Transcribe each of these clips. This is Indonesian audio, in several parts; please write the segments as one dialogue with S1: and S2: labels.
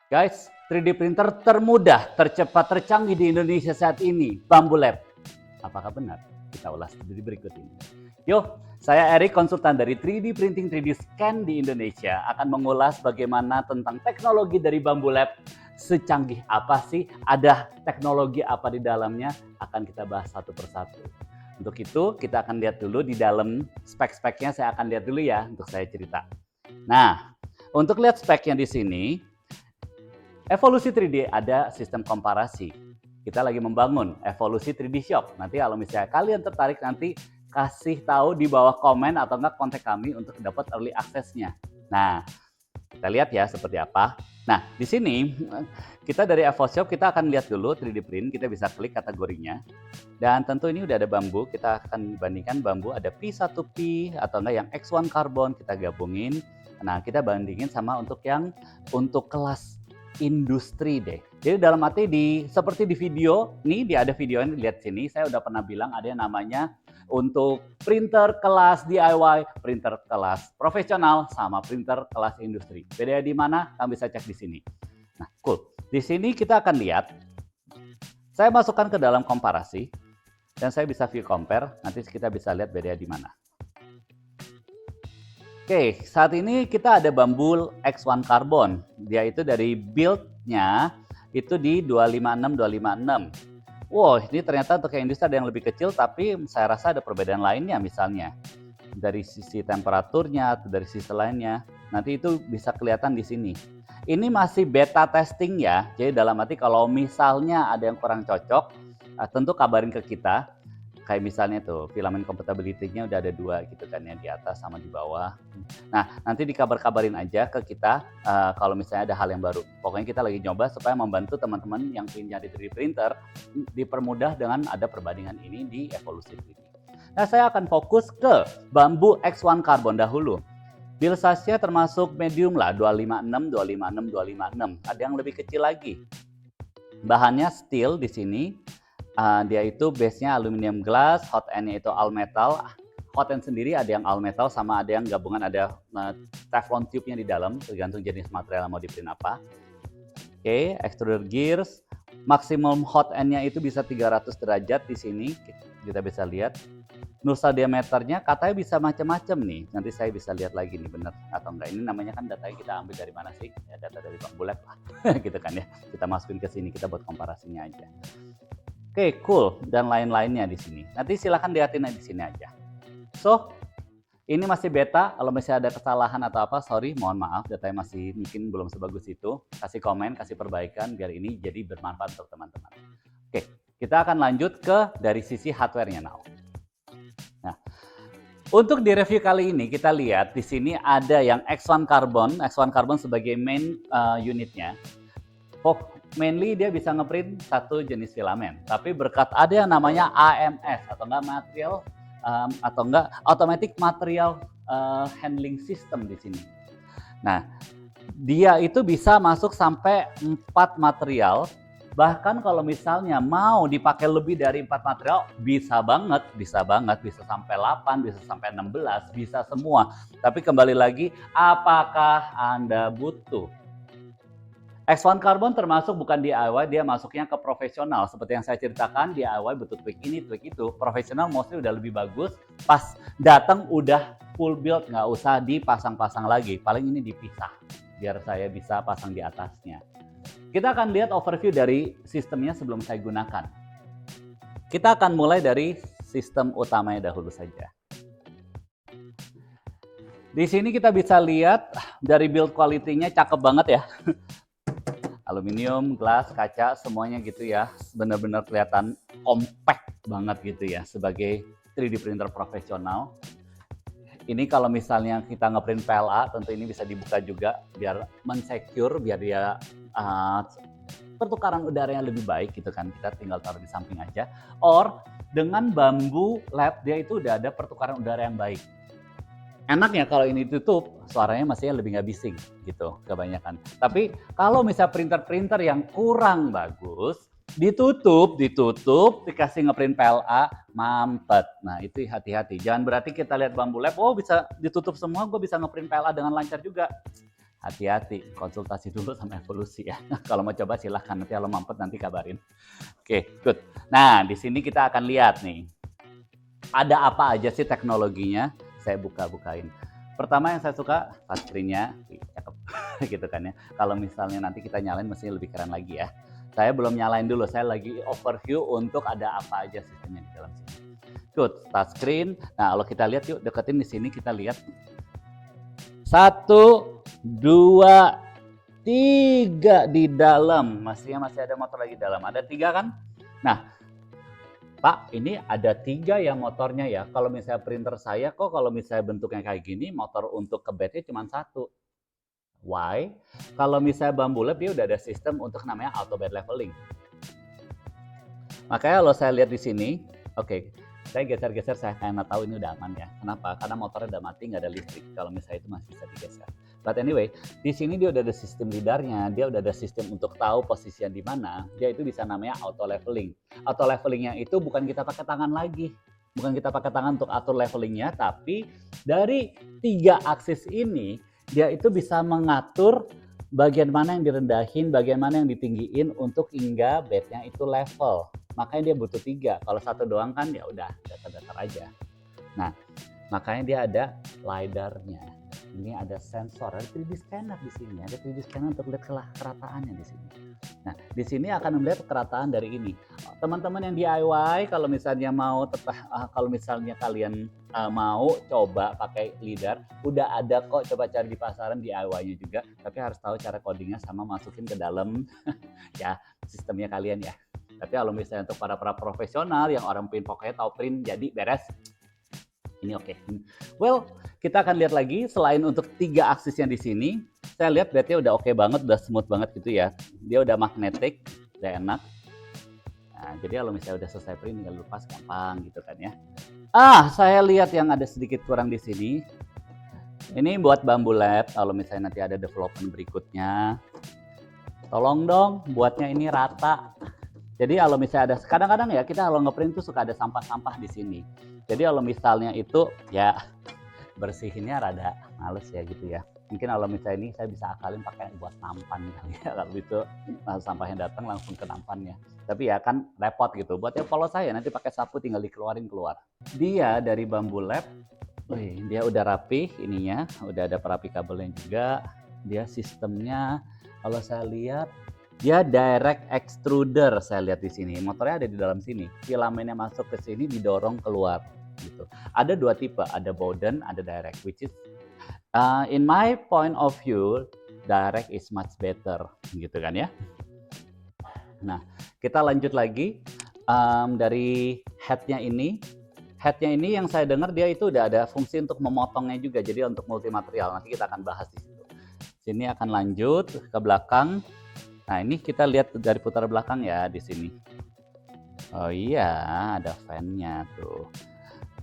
S1: Guys, 3D printer termudah, tercepat, tercanggih di Indonesia saat ini, Bambu Lab. Apakah benar? Kita ulas di berikut ini. Yuk, saya Erik, konsultan dari 3D Printing 3D Scan di Indonesia, akan mengulas bagaimana tentang teknologi dari Bambu Lab. Secanggih apa sih? Ada teknologi apa di dalamnya? Akan kita bahas satu persatu. Untuk itu, kita akan lihat dulu di dalam spek-speknya, saya akan lihat dulu ya, untuk saya cerita. Nah, untuk lihat speknya di sini, Evolusi 3D ada sistem komparasi. Kita lagi membangun Evolusi 3D Shop. Nanti kalau misalnya kalian tertarik, nanti kasih tahu di bawah komen atau enggak kontak kami untuk dapat early access-nya. Nah, kita lihat ya seperti apa. Nah, di sini kita dari Evolusi Shop kita akan lihat dulu 3D print, kita bisa klik kategorinya. Dan tentu ini udah ada bambu, kita akan bandingkan bambu ada P1P atau enggak yang X1 Carbon, kita gabungin. Nah, kita bandingin sama untuk yang untuk kelas industri deh. Jadi dalam arti seperti di video, nih ada video ini, lihat sini, saya udah pernah bilang ada yang namanya untuk printer kelas DIY, printer kelas profesional, sama printer kelas industri. Bedanya di mana? Kalian bisa cek di sini. Nah, cool. Di sini kita akan lihat, saya masukkan ke dalam komparasi, dan saya bisa view compare, nanti kita bisa lihat bedanya di mana. Oke, saat ini kita ada bambu X1 Carbon. Dia itu dari build-nya itu di 256. Wow, ini ternyata untuk yang industri ada yang lebih kecil, tapi saya rasa ada perbedaan lainnya misalnya. Dari sisi temperaturnya atau dari sisi lainnya. Nanti itu bisa kelihatan di sini. Ini masih beta testing ya, jadi dalam arti kalau misalnya ada yang kurang cocok, tentu kabarin ke kita. Kayak misalnya tuh filament compatibility-nya udah ada 2 gitu kan ya, di atas sama di bawah. Nah, nanti dikabar-kabarin aja ke kita kalau misalnya ada hal yang baru. Pokoknya kita lagi nyoba supaya membantu teman-teman yang ingin nyari 3D printer dipermudah dengan ada perbandingan ini di Evolusi 3D. Nah, saya akan fokus ke bambu X1 Carbon dahulu. Build size-nya termasuk medium lah, 256. Ada yang lebih kecil lagi. Bahannya steel di sini. Dia itu base-nya aluminium glass, hot end-nya itu all metal. Hot end sendiri ada yang all metal sama ada yang gabungan, ada Teflon tube-nya di dalam, tergantung jenis material yang mau di print apa. Oke, extruder gears. Maksimum hot end-nya itu bisa 300 derajat di sini. Kita bisa lihat. Nusa diameternya katanya bisa macam-macam nih. Nanti saya bisa lihat lagi nih benar atau enggak. Ini namanya kan datanya kita ambil dari mana sih? Ya, data dari Bambu Lab lah. Gitu kan ya. Kita masukin ke sini, kita buat komparasinya aja. Oke, cool, dan lain-lainnya di sini. Nanti silahkan lihatin di sini aja. So, ini masih beta. Kalau misalnya ada kesalahan atau apa, sorry, mohon maaf, datanya masih mungkin belum sebagus itu. Kasih komen, kasih perbaikan, biar ini jadi bermanfaat untuk teman-teman. Oke, kita akan lanjut ke dari sisi hardware-nya now. Nah, untuk di review kali ini kita lihat di sini ada yang X1 Carbon sebagai main unitnya. Mainly dia bisa ngeprint satu jenis filamen, tapi berkat ada yang namanya AMS atau enggak material atau enggak automatic material handling system di sini. Nah, dia itu bisa masuk sampai 4 material. Bahkan kalau misalnya mau dipakai lebih dari 4 material, bisa banget, bisa sampai 8, bisa sampai 16, bisa semua. Tapi kembali lagi, apakah Anda butuh? X1 Carbon termasuk bukan DIY, dia masuknya ke profesional. Seperti yang saya ceritakan, DIY butuh tweak ini, tweak itu. Profesional mostly udah lebih bagus, pas datang udah full build, nggak usah dipasang-pasang lagi. Paling ini dipisah, biar saya bisa pasang di atasnya. Kita akan lihat overview dari sistemnya sebelum saya gunakan. Kita akan mulai dari sistem utamanya dahulu saja. Di sini kita bisa lihat dari build quality-nya cakep banget ya. Aluminium, glass, kaca, semuanya gitu ya. Benar-benar kelihatan compact banget gitu ya sebagai 3D printer profesional. Ini kalau misalnya kita ngeprint PLA, tentu ini bisa dibuka juga biar mensecure, biar dia pertukaran udara yang lebih baik gitu kan. Kita tinggal taruh di samping aja. Or dengan Bambu Lab dia itu udah ada pertukaran udara yang baik. Enaknya kalau ini ditutup, suaranya masih lebih nggak bising gitu kebanyakan. Tapi kalau misalnya printer-printer yang kurang bagus, ditutup, dikasih ngeprint PLA, mampet. Nah itu hati-hati. Jangan berarti kita lihat Bambu Lab, oh bisa ditutup semua, gue bisa ngeprint PLA dengan lancar juga. hati-hati, konsultasi dulu sama evolusi ya. Kalau mau coba silahkan, nanti kalau mampet nanti kabarin. Oke, good. Nah, di sini kita akan lihat nih, ada apa aja sih teknologinya. Saya buka-bukain. Pertama yang saya suka, touchscreen-nya, cakep gitu kan ya. Kalau misalnya nanti kita nyalain mesinnya lebih keren lagi ya. Saya belum nyalain dulu, saya lagi overview untuk ada apa aja sistemnya di dalam sini. Good, touchscreen. Nah, kalau kita lihat yuk, deketin di sini kita lihat. 1, 2, 3 di dalam. Masih ada motor lagi di dalam. Ada 3 kan? Nah, Pak, ini ada 3 ya motornya ya. Kalau misalnya printer saya kok kalau misalnya bentuknya kayak gini, motor untuk ke bednya cuma 1. Why? Kalau misalnya Bambu Lab dia udah ada sistem untuk namanya auto bed leveling. Makanya kalau saya lihat di sini, oke, saya geser-geser, saya karena tahu ini udah aman ya. Kenapa? Karena motornya udah mati, nggak ada listrik. Kalau misalnya itu masih bisa digeser. But anyway, di sini dia udah ada sistem lidarnya, dia udah ada sistem untuk tahu posisinya di mana. Dia itu bisa namanya auto leveling. Auto levelingnya itu bukan kita pakai tangan lagi. Bukan kita pakai tangan untuk atur levelingnya, tapi dari 3 aksis ini, dia itu bisa mengatur bagian mana yang direndahin, bagian mana yang ditinggiin untuk hingga bednya itu level. Makanya dia butuh 3. Kalau 1 doang kan ya udah datar-datar aja. Nah, makanya dia ada LiDAR-nya. Ini ada sensor, ada 3D scanner di sini. Ada 3D scanner untuk lihat kerataannya di sini. Nah, di sini akan melihat kerataan dari ini. Teman-teman yang DIY, kalau misalnya mau kalau misalnya kalian mau coba pakai LiDAR, udah ada kok, coba cari di pasaran DIY-nya juga. Tapi harus tahu cara codingnya sama masukin ke dalam ya sistemnya kalian ya. Tapi kalau misalnya untuk para profesional yang orang print pokoknya tahu print jadi beres, ini oke. Well, kita akan lihat lagi selain untuk 3 aksisnya di sini, saya lihat bednya udah oke banget, udah smooth banget gitu ya. Dia udah magnetic, udah enak. Nah, jadi kalau misalnya udah selesai print tinggal lepas gampang gitu kan ya. Saya lihat yang ada sedikit kurang di sini. Ini buat Bambu Lab, kalau misalnya nanti ada development berikutnya, tolong dong buatnya ini rata. Jadi kalau misalnya ada, kadang-kadang ya kita kalau ngeprint tuh suka ada sampah-sampah di sini. Jadi kalau misalnya itu ya bersihinnya rada males ya gitu ya. Mungkin kalau misalnya ini saya bisa akalin pakai buat nampan kali ya. Kalau itu sampahnya datang langsung ke nampannya. Tapi ya kan repot gitu. Buat yang polos saya nanti pakai sapu tinggal dikeluarin keluar. Dia dari Bambu Lab, dia udah rapih ininya, udah ada perapi kabelnya juga. Dia sistemnya kalau saya lihat dia direct extruder, saya lihat di sini. Motornya ada di dalam sini. Filamennya masuk ke sini didorong keluar gitu. Ada 2 tipe, ada Bowden, ada direct, which is in my point of view direct is much better gitu kan ya. Nah, kita lanjut lagi dari headnya ini. Headnya ini yang saya dengar dia itu udah ada fungsi untuk memotongnya juga, jadi untuk multimaterial. Nanti kita akan bahas di situ. Sini akan lanjut ke belakang. Nah, ini kita lihat dari putar belakang ya di sini. Oh iya, ada fan-nya tuh.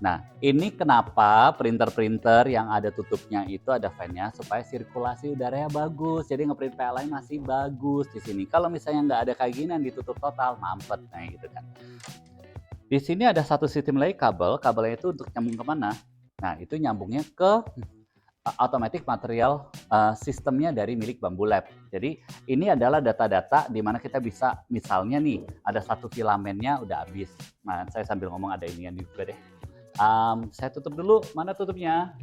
S1: Nah, ini kenapa printer-printer yang ada tutupnya itu ada fan-nya supaya sirkulasi udaranya bagus. Jadi ngeprint PLA masih bagus di sini. Kalau misalnya nggak ada kayak gini yang ditutup total, mampet nah gitu kan. Di sini ada satu sistem lagi kabelnya itu untuk nyambung kemana? Nah, itu nyambungnya ke automatic material sistemnya dari milik Bambu Lab. Jadi ini adalah data-data di mana kita bisa, misalnya nih ada satu filamennya udah habis. Nah, saya sambil ngomong ada inian juga deh. Saya tutup dulu, mana tutupnya?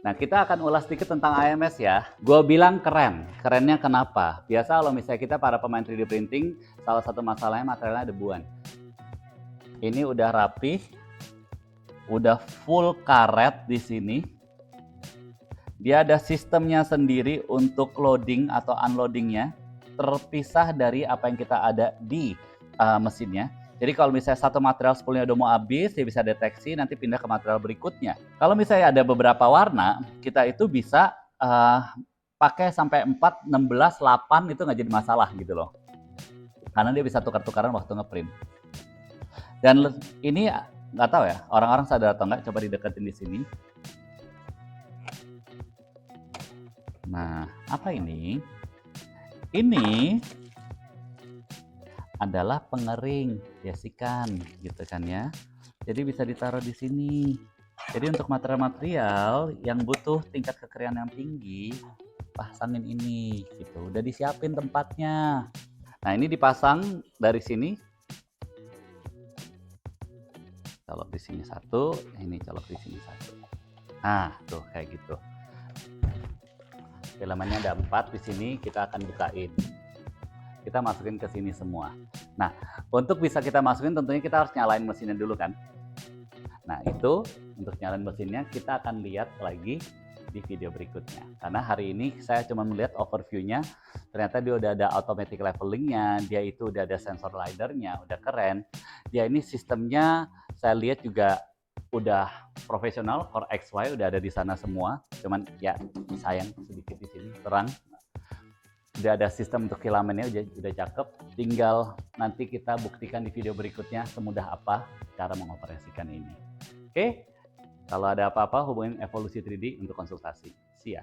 S1: Nah, kita akan ulas sedikit tentang AMS ya. Gue bilang keren. Kerennya kenapa? Biasa kalau misalnya kita para pemain 3D printing, salah satu masalahnya materialnya debuan. Ini udah rapih, udah full karet di sini. Dia ada sistemnya sendiri untuk loading atau unloadingnya, terpisah dari apa yang kita ada di mesinnya. Jadi kalau misalnya satu material spoolnya udah mau habis, dia bisa deteksi, nanti pindah ke material berikutnya. Kalau misalnya ada beberapa warna, kita itu bisa pakai sampai 4, 16, 8 itu nggak jadi masalah gitu loh. Karena dia bisa tukar-tukaran waktu ngeprint. Dan ini nggak tahu ya, orang-orang sadar atau nggak, coba dideketin di sini. Nah, apa ini? Ini adalah pengering, biasikan gitu kan ya. Jadi bisa ditaruh di sini. Jadi untuk material-material yang butuh tingkat kekeringan yang tinggi, pasangin ini gitu. Udah disiapin tempatnya. Nah, ini dipasang dari sini. Colok di sini satu, ini colok di sini satu. Nah, tuh kayak gitu. Filamentnya ada 4 di sini, kita akan bukain. Kita masukin ke sini semua. Nah, untuk bisa kita masukin tentunya kita harus nyalain mesinnya dulu kan. Nah, itu untuk nyalain mesinnya kita akan lihat lagi di video berikutnya. Karena hari ini saya cuma melihat overview-nya, ternyata dia udah ada automatic levelingnya, dia itu udah ada sensor LiDAR-nya, udah keren. Dia ini sistemnya saya lihat juga udah profesional, Core XY udah ada di sana semua. Cuman ya sayang sedikit di sini terang. Udah ada sistem untuk filamennya udah cakep. Tinggal nanti kita buktikan di video berikutnya semudah apa cara mengoperasikan ini. Oke, kalau ada apa-apa hubungin Evolusi 3D untuk konsultasi. See ya.